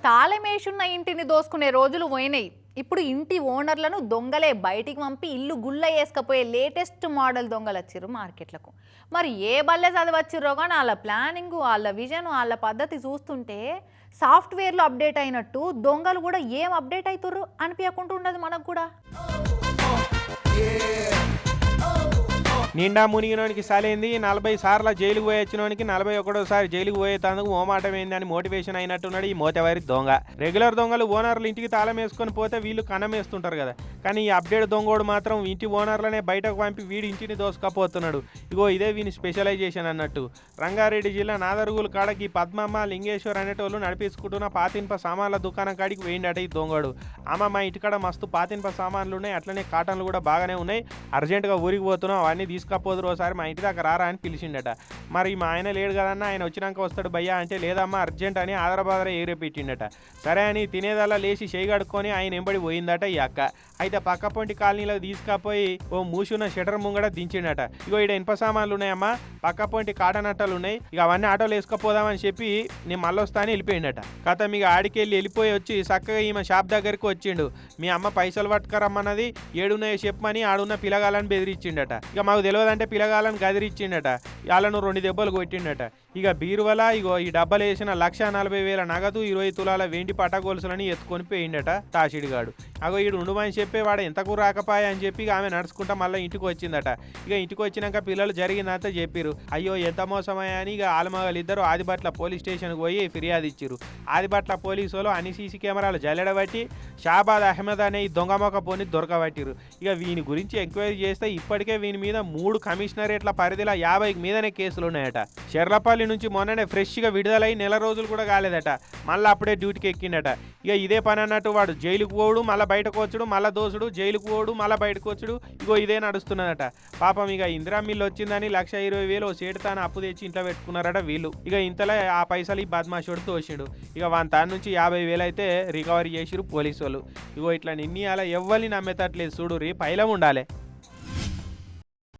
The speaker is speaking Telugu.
తాళమేసున్న ఇంటిని దోసుకునే రోజులు పోయినాయి. ఇప్పుడు ఇంటి ఓనర్లను దొంగలే బయటికి పంపి ఇల్లు గుల్ల వేసుకపోయే లేటెస్ట్ మోడల్ దొంగలు వచ్చిర్రు మార్కెట్లకు. మరి ఏ బల్లె చదివచ్చిర్రో కానీ వాళ్ళ ప్లానింగ్, వాళ్ళ విజన్, వాళ్ళ పద్ధతి చూస్తుంటే సాఫ్ట్వేర్లో అప్డేట్ అయినట్టు దొంగలు కూడా ఏం అప్డేట్ అవుతుర్రు అనిపించకుండా ఉండదు మనకు కూడా. నిండా మునిగినోనికి సలేంది 40 సార్లు జైలుకు పోయి వచ్చినోనికి 41సారి జైలుకు పోయేందుకు మోమాటం ఏందని మోటివేషన్ అయినట్టున్నాడు ఈ మోతవారి దొంగ. రెగ్యులర్ దొంగలు ఓనర్లు ఇంటికి తాళం వేసుకొని పోతే వీళ్ళు కన్నం వేస్తుంటారు కదా, కానీ ఈ అప్డేట్ దొంగోడు మాత్రం ఇంటి ఓనర్లనే బయటకు పంపి వీడి ఇంటిని దోసుకపోతున్నాడు. ఇగో ఇదే వీని స్పెషలైజేషన్ అన్నట్టు. రంగారెడ్డి జిల్లా నాదరుగుల కాడకి పద్మమ్మ, లింగేశ్వర్ అనేటోళ్ళు నడిపించుకుంటున్న పాతిన్ప సామాన్ల దుకాణం కాడికి పోయిండట ఈ దొంగోడు. మా ఇంటికాడ మస్తు పాతిన్ప సామాన్లు ఉన్నాయి, అట్లనే కాటన్లు కూడా బాగానే ఉన్నాయి, అర్జెంటుగా ఊరికి పోతున్నాం, అవన్నీ తీసుకపోదురు ఒకసారి మా ఇంటి దాకా రారా అని పిలిచిండట. మరి మా ఆయన లేడు కదన్నా, ఆయన వచ్చినాక వస్తాడు భయ్యా అంటే, లేదమ్మా అర్జెంట్ అని ఆదరబాదర ఏరేపెట్టిండట. సరే అని తినేదల్లా లేచి చేయి కడుక్కొని ఆయన ఎంబడి పోయిందట ఈ అక్క. అయితే పక్క పొంటి కాలనీలో తీసుకపోయి ఓ మూసున్న షటర్ ముంగడ దించిండట. ఇగో ఇక్కడ ఇనుప సామాన్లు ఉన్నాయమ్మా, పక్క పొంటి కాటన్ అట్టలు ఉన్నాయి, ఇక అవన్నీ ఆటోలు వేసుకపోదామని చెప్పి నేను మళ్ళీ వస్తా అని వెళ్ళిపోయిండట. కథ మీకు ఆడికెళ్ళి వెళ్ళిపోయి వచ్చి చక్కగా ఈమె షాప్ దగ్గరికి వచ్చిండు. మీ అమ్మ పైసలు పట్టుకరమ్మన్నది, ఏడున్నాయో చెప్పమని ఆడున్న పిల్లగాలని బెదిరించిండట. ఇక మాకు తెలియదంటే పిల్లగాలని గదిరిచ్చిండట. వాళ్ళను 2 దెబ్బలు కొట్టిండట. ఇక బీరువల ఇగో ఈ డబ్బలు వేసిన 1,40,000 నగదు, 20 తులాల వెండి పట్టగొలుసులని ఎత్తుకొని పోయిండట తాషిడిగాడు. అగో ఈడు ఉండుమని చెప్పి వాడు ఎంతకు రాకపాయ అని చెప్పి ఆమె నడుచుకుంటా మళ్ళీ ఇంటికి వచ్చిందట. ఇక ఇంటికి వచ్చినాక పిల్లలు జరిగిందంతా చెప్పిరు. అయ్యో ఎంత మోసమయ్యా అని ఇక ఆలమగలిద్దరు ఆదిబట్ల పోలీస్ స్టేషన్కి పోయి ఫిర్యాదు ఇచ్చిరు. ఆదిబట్ల పోలీసు వాళ్ళు అన్ని సీసీ కెమెరాలు జల్లెడబట్టి షాబాద్ అహ్మద్ అనే ఈ దొంగమొక పోని దొరకబట్టిరు. ఇక వీని గురించి ఎంక్వైరీ చేస్తే ఇప్పటికే వీని మీద 3 కమిషనరేట్ల పరిధిలో 50 మీదనే కేసులు ఉన్నాయట. షెర్లపల్లి నుంచి మొన్ననే ఫ్రెష్గా విడుదలై నెల రోజులు కూడా కాలేదట, మళ్ళీ అప్పుడే డ్యూటీకి ఎక్కిండట. ఇక ఇదే పని అన్నట్టు వాడు జైలుకు పోడు, మళ్ళీ బయటకు వచ్చుడు, మళ్ళీ దోసుడు, జైలుకు పోడు, మళ్ళీ బయటకు వచ్చుడు, ఇగో ఇదే నడుస్తున్నదట. పాపం ఇక ఇందిరా మిల్లు వచ్చిందని 1,20,000 సేటుతాను అప్పు తెచ్చి ఇంట్లో పెట్టుకున్నారట వీళ్ళు. ఇక ఇంతలో ఆ పైసలు ఈ బద్మాషోడు తోసిండు. ఇక వాని తాను నుంచి 50,000 అయితే రికవరీ చేసిరు పోలీసు వాళ్ళు. ఇగో ఇట్లా నిన్ని అలా ఎవ్వరిని నమ్మేటట్లేదు, చూడు రీ పైలం ఉండాలి.